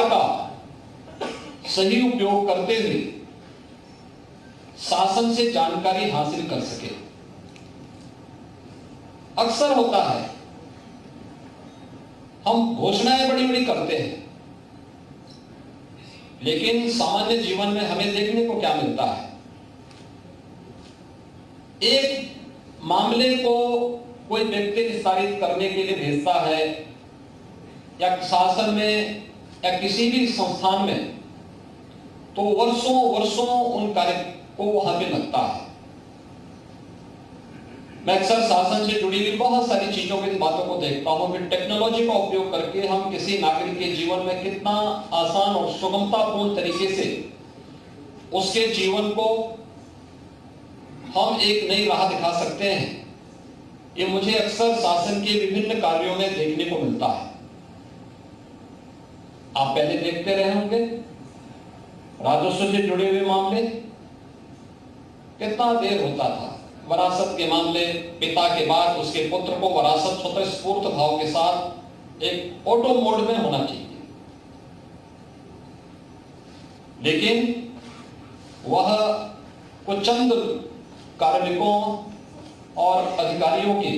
अधिकार का सही उपयोग करते हुए शासन से जानकारी हासिल कर सके। अक्सर होता है हम घोषणाएं बड़ी बड़ी करते हैं, लेकिन सामान्य जीवन में हमें देखने को क्या मिलता है? एक मामले को कोई व्यक्ति निस्तारित करने के लिए भेजता है या शासन में या किसी भी संस्थान में, तो वर्षों वर्षों उन कार्य को वहां पे लगता है। मैं अक्सर शासन से जुड़ी हुई बहुत सारी चीजों की बातों को देखता हूं कि टेक्नोलॉजी का उपयोग करके हम किसी नागरिक के जीवन में कितना आसान और सुगमतापूर्ण तरीके से उसके जीवन को हम एक नई राह दिखा सकते हैं। ये मुझे अक्सर शासन के विभिन्न कार्यों में देखने को मिलता है। आप पहले देखते रहे होंगे राजस्व से जुड़े हुए मामले, कितना देर होता था। वरासत के मामले, पिता के बाद उसके पुत्र को वरासत स्वतःस्फूर्त भाव के साथ एक ऑटो मोड में होना चाहिए, लेकिन वह कुछ चंद कार्मिकों और अधिकारियों की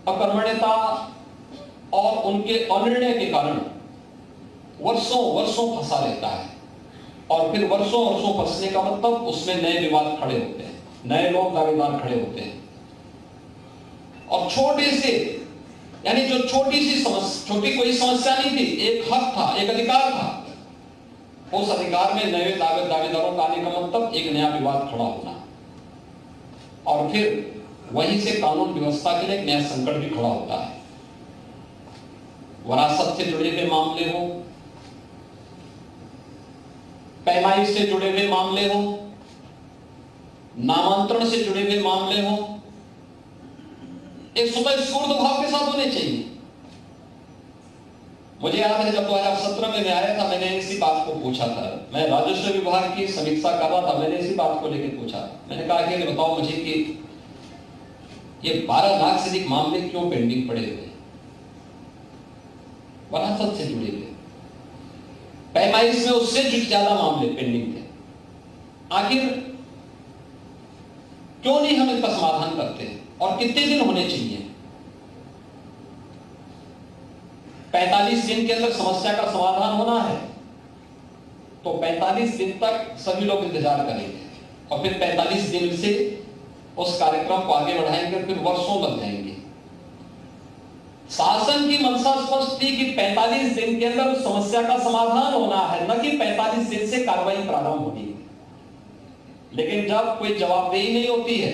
अकर्मण्यता और उनके अनिर्णय के कारण वर्षों वर्षों फंसा रहता है। और फिर वर्षों वर्षों फंसने का मतलब उसमें नए विवाद खड़े होते हैं, नए लोग दावेदार खड़े होते हैं। और छोटे से, यानी जो छोटी कोई समस्या नहीं थी, एक हक था, एक अधिकार था, उस अधिकार में नए दावेदारों का आने का मतलब एक नया विवाद खड़ा होना, और फिर वहीं से कानून व्यवस्था के लिए एक नया संकट भी खड़ा होता है। वरासत से जुड़े हुए मामले हो, पैमाइश से जुड़े हुए मामले हो, नामांतरण से जुड़े हुए मामले हो, एक स्वतःस्फूर्त भाव के साथ होने चाहिए। मुझे याद है जब 2017 में मैं आया था, मैंने इसी बात को पूछा था। मैं राजस्व विभाग की समीक्षा कर रहा था, मैंने इसी बात को लेकर पूछा था। मैंने कहा कि बताओ मुझे कि ये 12 लाख से अधिक मामले क्यों पेंडिंग पड़े हुए, वरासत से जुड़े हुए, पैमाइश में उससे ज्यादा मामले पेंडिंग थे। आखिर क्यों नहीं हम इसका समाधान करते और कितने दिन होने चाहिए? 45 दिन के अंदर समस्या का समाधान होना है तो 45 दिन तक सभी लोग इंतजार करेंगे, और फिर 45 दिन से उस कार्यक्रम को आगे बढ़ाएंगे, फिर वर्षों लग जाएंगे। शासन की मंशा स्पष्ट थी कि 45 दिन के अंदर समस्या का समाधान होना है, न कि 45 दिन से कार्रवाई प्रारंभ होनी है। लेकिन जब कोई जवाबदेही नहीं होती है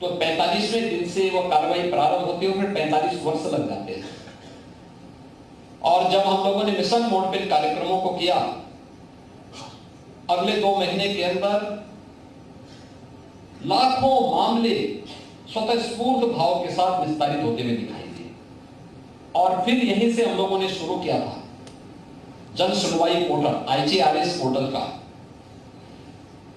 तो 45वें दिन से वो कार्रवाई प्रारंभ होती है, फिर 45 वर्ष लग जाते हैं। और जब हम लोगों ने मिशन मोड पे कार्यक्रमों को किया, अगले 2 महीने के अंदर लाखों मामले स्वतःस्फूर्त भाव के साथ निस्तारित होते हुए दिखाई दिए। और फिर यहीं से हम लोगों ने शुरू किया था जन सुनवाई पोर्टल, IGRS पोर्टल का।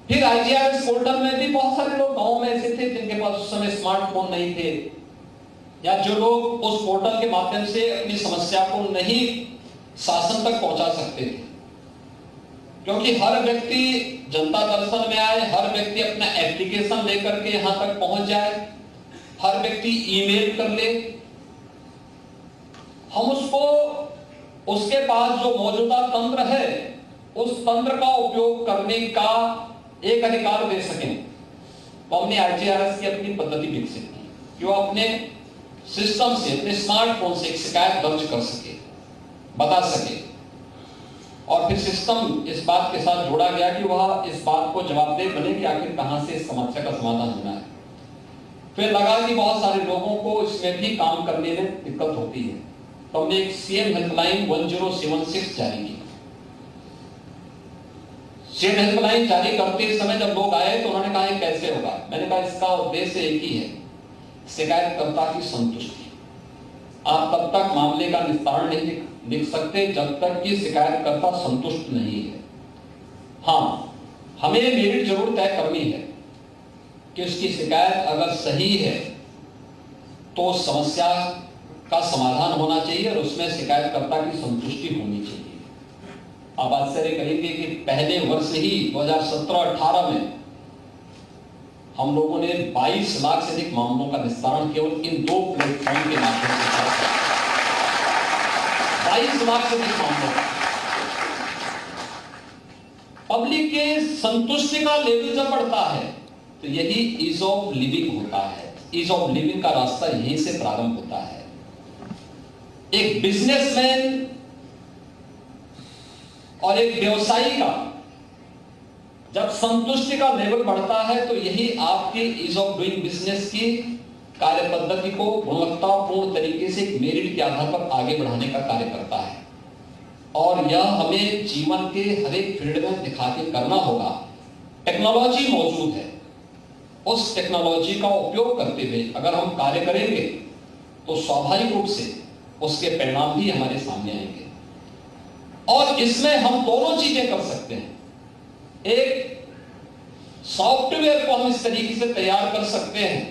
फिर IGRS पोर्टल में भी बहुत सारे लोग गांव में ऐसे थे जिनके पास उस समय स्मार्टफोन नहीं थे, या जो लोग उस पोर्टल के माध्यम से अपनी समस्या को नहीं शासन तक पहुंचा सकते थे। क्योंकि हर व्यक्ति जनता दर्शन में आए, हर व्यक्ति अपना एप्लीकेशन लेकर के यहां तक पहुंच जाए, हर व्यक्ति ईमेल कर ले, हम उसको उसके पास जो मौजूदा तंत्र है उस तंत्र का उपयोग करने का एक अधिकार दे सकें। तो हमने IGRS की अपनी पद्धति विकसित की कि वो अपने सिस्टम से, अपने स्मार्टफोन से एक शिकायत दर्ज कर सके, बता सके, और फिर सिस्टम इस बात के साथ जोड़ा गया कि वह इस बात को जवाबदेह बने कि आखिर कहां से इस समस्या का समाधान होना है। फिर लगा कि बहुत सारे लोगों को इसमें भी काम करने में दिक्कत होती है, तो हमने एक CM हेल्पलाइन 1076 जारी की। CM हेल्पलाइन जारी करते समय जब लोग आए तो उन्होंने कहा कैसे होगा? मैंने कहा इसका उद्देश्य एक ही है, शिकायतकर्ता की संतुष्टि। आप तब तक मामले का निस्तारण नहीं लिख सकते जब तक कि शिकायतकर्ता संतुष्ट नहीं है। हाँ, हमें मेरिट जरूर तय करनी है कि उसकी शिकायत अगर सही है तो समस्या का समाधान होना चाहिए और उसमें शिकायतकर्ता की संतुष्टि होनी चाहिए। आप आश्चर्य करेंगे कि पहले वर्ष ही 2017-18 में हम लोगों ने 22 लाख से अधिक मामलों का निस्तारण केवल इन 2 प्लेटफॉर्म के माध्यम से किया। 22 लाख से अधिक मामलों। पब्लिक के संतुष्टि का लेवल जब बढ़ता है तो यही ईज ऑफ लिविंग होता है। ईज ऑफ लिविंग का रास्ता यहीं से प्रारंभ होता है। एक बिजनेसमैन और एक व्यवसायी का जब संतुष्टि का लेवल बढ़ता है तो यही आपके ईज ऑफ डूइंग बिजनेस की कार्य पद्धति को गुणवत्तापूर्ण तरीके से एक मेरिट के आधार पर आगे बढ़ाने का कार्य करता है। और यह हमें जीवन के हर एक फील्ड में दिखा के करना होगा। टेक्नोलॉजी मौजूद है, उस टेक्नोलॉजी का उपयोग करते हुए अगर हम कार्य करेंगे तो स्वाभाविक रूप से उसके परिणाम भी हमारे सामने आएंगे। और इसमें हम दोनों चीजें कर सकते हैं। एक सॉफ्टवेयर को हम इस तरीके से तैयार कर सकते हैं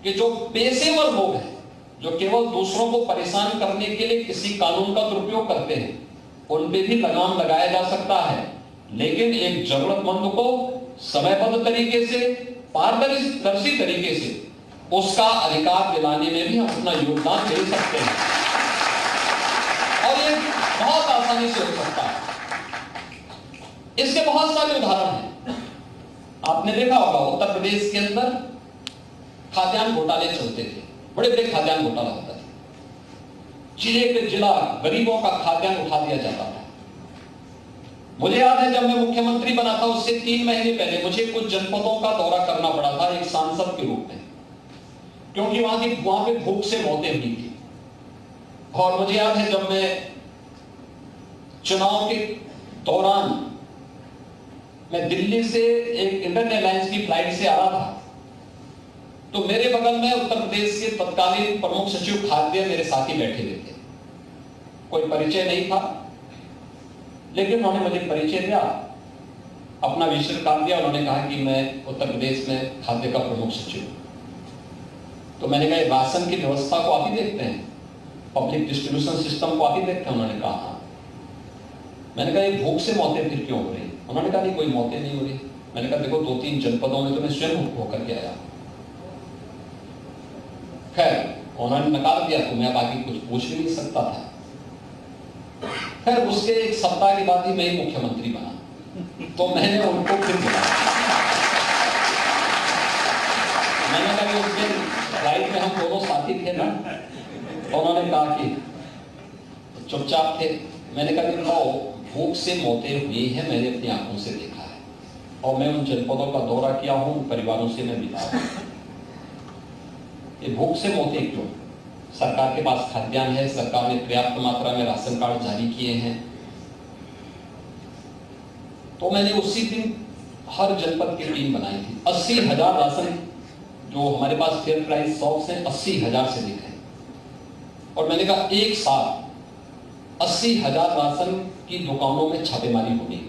कि जो पेशेवर लोग हैं, जो केवल दूसरों को परेशान करने के लिए किसी कानून का दुरुपयोग करते हैं, उन पे भी लगाम लगाया जा सकता है। लेकिन एक जरूरतमंद को समयबद्ध तरीके से, पारदर्शी तरीके से उसका अधिकार दिलाने में भी हम अपना योगदान दे सकते हैं। और ये बहुत आसानी से हो सकता है। इसके बहुत सारे उदाहरण हैं। आपने देखा होगा उत्तर प्रदेश के अंदर खाद्यान्न घोटाले चलते थे, बड़े बड़े खाद्यान्न घोटाला होता था। जिले के जिला गरीबों का खाद्यान्न उठा दिया जाता था। मुझे याद है जब मैं मुख्यमंत्री बना था उससे 3 महीने पहले मुझे कुछ जनपदों का दौरा करना पड़ा था एक सांसद के रूप में, क्योंकि वहां पे भूख से मौतें हुई थी। और मुझे याद है जब मैं चुनाव के दौरान मैं दिल्ली से एक इंडियन एयरलाइंस की फ्लाइट से आ रहा था, तो मेरे बगल में उत्तर प्रदेश के तत्कालीन प्रमुख सचिव खाद्य मेरे साथी बैठे हुए थे। कोई परिचय नहीं था, लेकिन उन्होंने मुझे परिचय दिया, अपना विषय कार्ड दिया। उन्होंने कहा कि मैं उत्तर प्रदेश में खाद्य का प्रमुख सचिव हूं। तो मैंने कहा राशन की व्यवस्था को आप ही देखते हैं, पब्लिक डिस्ट्रीब्यूशन सिस्टम को आप ही देखते हैं? उन्होंने कहा हाँ। मैंने कहा ये भूख से मौतें फिर क्यों हो रही? उन्होंने कहा नहीं, कोई मौतें नहीं हो रही। मैंने कहा देखो 2-3 जनपदों में तो मैं स्वयं होकर के आया। खैर उन्होंने नकार दिया, तो मैं बाकी कुछ पूछ भी नहीं सकता था। खैर उसके 1 सप्ताह के बाद ही मैं मुख्यमंत्री बना, तो मैंने उनको फिर बुलाया। मैंने कहा उस दिन फ्लाइट में हम दोनों साथी थे ना, उन्होंने कहा कि चुपचाप थे। मैंने कहा कि भूख से मौतें हुई हैं, मैंने अपनी आंखों से देखा है, और मैं उन जनपदों का दौरा किया हूं, परिवारों से मैं मिला हूं। ये भूख से मौतें क्यों? सरकार के पास खाद्यान्न है, सरकार ने पर्याप्त मात्रा में राशन कार्ड जारी किए हैं। तो मैंने उसी दिन हर जनपद की टीम बनाई थी। 80,000 राशन जो हमारे पास फेयर प्राइस शॉप्स हैं 80,000 से अधिक है। और मैंने कहा एक साथ 80,000 राशन की दुकानों में छापेमारी होगी।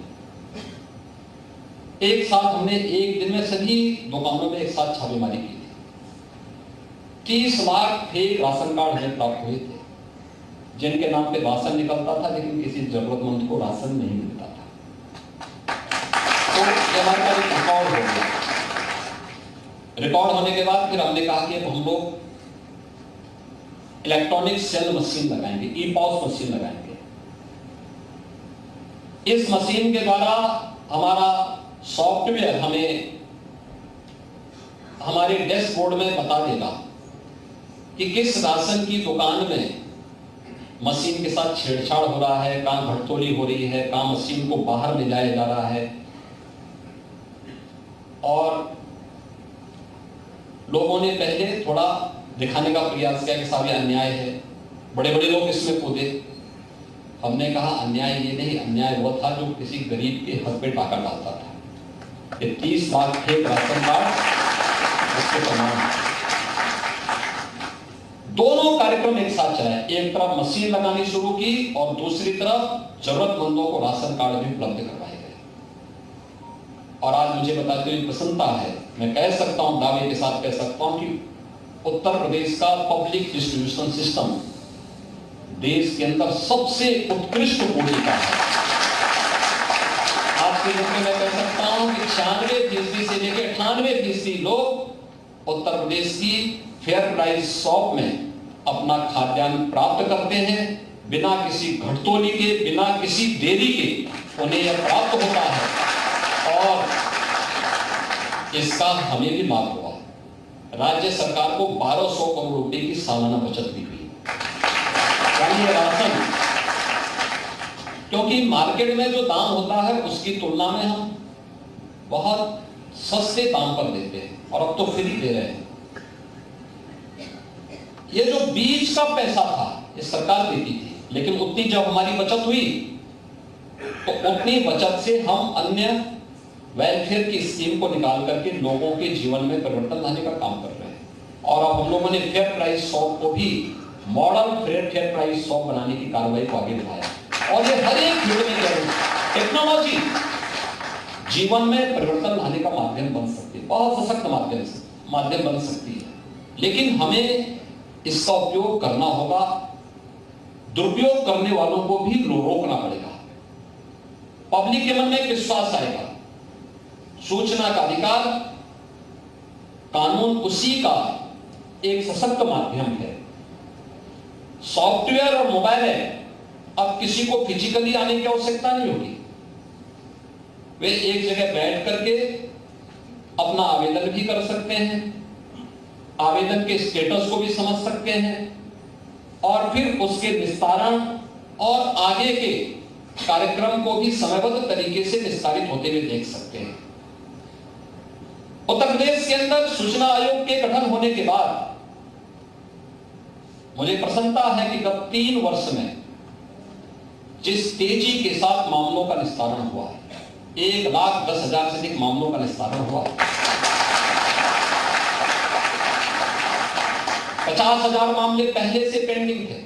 एक साथ हमने एक दिन में सभी दुकानों में एक साथ छापेमारी की थी। 30 लाख फेक राशन कार्ड हमें प्राप्त हुए थे, जिनके नाम पे राशन निकलता था लेकिन किसी जरूरतमंद को राशन नहीं मिलता था। तो ये हमारे पास एक रिकॉर्ड हो गया। रिकॉर्ड होने के बाद फिर हमने कहा कि अब हम लोग इलेक्ट्रॉनिक सेल मशीन लगाएंगे, ई-पॉस मशीन लगाएंगे। इस मशीन के द्वारा हमारा सॉफ्टवेयर हमें हमारे डैशबोर्ड में बता देगा कि किस राशन की दुकान में मशीन के साथ छेड़छाड़ हो रहा है, कहां भड़तोली हो रही है, कहां मशीन को बाहर ले जाया जा रहा है। और लोगों ने पहले थोड़ा दिखाने का प्रयास किया कि साहब ये अन्याय है, बड़े बड़े लोग इसमें कूदे। हमने कहा अन्याय ये नहीं, अन्याय वो था जो किसी गरीब के हक पे टाका डालता था। ये 30 लाख फेक राशन कार्ड उसके प्रमाण। दोनों कार्यक्रम एक साथ चलाए, एक तरफ मशीन लगानी शुरू की और दूसरी तरफ जरूरतमंदों को राशन कार्ड भी उपलब्ध करवाए गए। और आज मुझे बताते हुए प्रसन्नता है, मैं कह सकता हूं, दावे के साथ कह सकता हूं कि उत्तर प्रदेश का पब्लिक डिस्ट्रीब्यूशन सिस्टम देश के अंदर सबसे उत्कृष्ट कोटि का है। के रूप में मैं कह सकता हूं कि 96% से लेकर 98% लोग उत्तर प्रदेश की फेयर प्राइस शॉप में अपना खाद्यान्न प्राप्त करते हैं। बिना किसी घटतोली के, बिना किसी देरी के उन्हें यह प्राप्त होता है और इसका हमें भी लाभ हुआ। राज्य सरकार को 1200 करोड़ रुपए की सालाना बचत भी हुई। यानी राशन, क्योंकि मार्केट में जो दाम होता है उसकी तुलना में हम बहुत सस्ते दाम पर देते हैं और अब तो फ्री दे रहे हैं। ये जो बीज का पैसा था ये सरकार देती थी, लेकिन उतनी जब हमारी बचत हुई तो उतनी बचत से हम अन्य वेलफेयर की स्कीम को निकाल करके लोगों के जीवन में परिवर्तन लाने का काम कर रहे हैं। और अब हम लोगों ने फेयर प्राइस शॉप को भी मॉडल फेयर प्राइस शॉप बनाने की कार्रवाई को आगे बढ़ाया। और ये हर एक फील्ड में टेक्नोलॉजी जीवन में परिवर्तन लाने का माध्यम बन सकती है, बहुत सशक्त माध्यम बन सकती है, लेकिन हमें इसका उपयोग करना होगा। दुरुपयोग करने वालों को भी रोकना पड़ेगा। पब्लिक के मन में एक विश्वास आएगा। सूचना का अधिकार, कानून उसी का एक सशक्त माध्यम है। सॉफ्टवेयर और मोबाइल ऐप अब किसी को फिजिकली आने की आवश्यकता नहीं होगी। वे एक जगह बैठ करके अपना आवेदन भी कर सकते हैं, आवेदन के स्टेटस को भी समझ सकते हैं और फिर उसके निस्तारण और आगे के कार्यक्रम को भी समयबद्ध तरीके से निस्तारित होते हुए देख सकते हैं। उत्तर प्रदेश के अंदर सूचना आयोग के गठन होने के बाद मुझे प्रसन्नता है कि गत 3 वर्ष में जिस तेजी के साथ मामलों का निस्तारण हुआ है, 1,10,000 से अधिक मामलों का निस्तारण हुआ। 50,000 मामले पहले से पेंडिंग थे,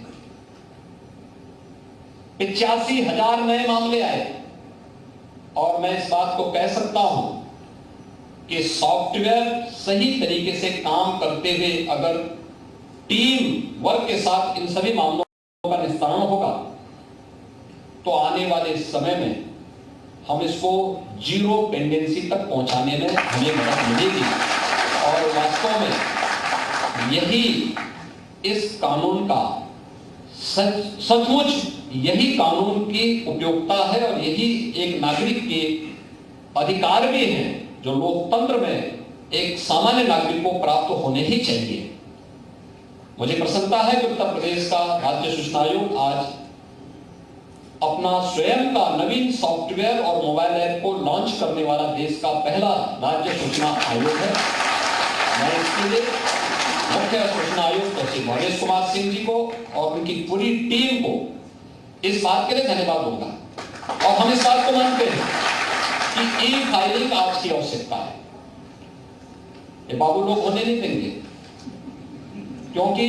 85,000 नए मामले आए। और मैं इस बात को कह सकता हूं कि सॉफ्टवेयर सही तरीके से काम करते हुए अगर टीम वर्क के साथ इन सभी मामलों का निस्तारण होगा तो आने वाले समय में हम इसको जीरो पेंडेंसी तक पहुंचाने में हमें मदद मिलेगी। और वास्तव में यही इस कानून का सचमुच यही कानून की उपयोगिता है और यही एक नागरिक के अधिकार भी है जो लोकतंत्र में एक सामान्य नागरिक को प्राप्त होने ही चाहिए। मुझे प्रसन्नता है कि उत्तर प्रदेश का राज्य सूचना आयोग आज अपना स्वयं का नवीन सॉफ्टवेयर और मोबाइल ऐप को लॉन्च करने वाला देश का पहला राज्य सूचना आयोग है। मैं इसके लिए मुख्य सूचना आयुक्त श्री भवेश कुमार सिंह जी को और उनकी पूरी टीम को इस बात के लिए धन्यवाद दूंगा। और हम इस बात को मानते हैं कि ई फाइलिंग आज की आवश्यकता है। ये बाबू लोग होने नहीं देंगे, क्योंकि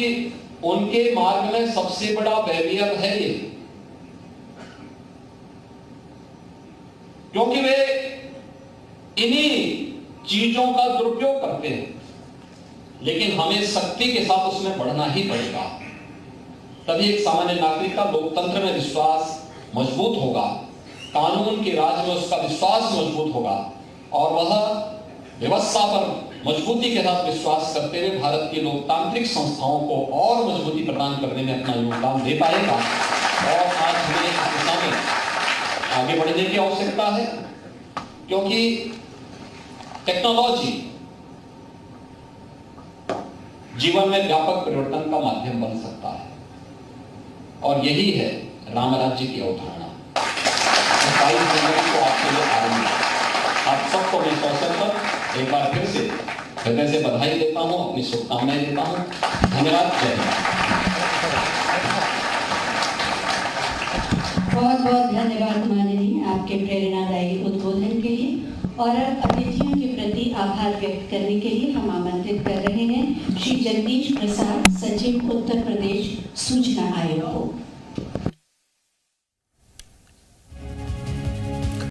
उनके मार्ग में सबसे बड़ा बैरियर है ये, क्योंकि वे इन्हीं चीजों का दुरुपयोग करते हैं। लेकिन हमें शक्ति के साथ उसमें बढ़ना ही पड़ेगा, तभी एक सामान्य नागरिक का लोकतंत्र में विश्वास मजबूत होगा, कानून के राज में उसका विश्वास मजबूत होगा और वह व्यवस्था पर मजबूती के साथ विश्वास करते हुए भारत की लोकतांत्रिक संस्थाओं को और मजबूती प्रदान करने में अपना योगदान दे पाएगा। और आज हमें इस दिशा में आगे बढ़ने की आवश्यकता है, क्योंकि टेक्नोलॉजी जीवन में व्यापक परिवर्तन का माध्यम बन सकता है और यही है राम राज्य की अवधारणा। 22 जनवरी को आपके लिए आरंभ है। आप सबको मैं इस अवसर पर एक बार फिर से हृदय से बधाई देता हूं, अपनी शुभकामनाएं देता हूं। धन्यवाद। जय हिंद। बहुत बहुत धन्यवाद माननीय आपके प्रेरणादायी उद्बोधन के लिए। और अब अतिथियों के प्रति आभार व्यक्त करने के लिए हम आमंत्रित कर रहे हैं श्री जगदीश प्रसाद, सचिव उत्तर प्रदेश सूचना आयोग को।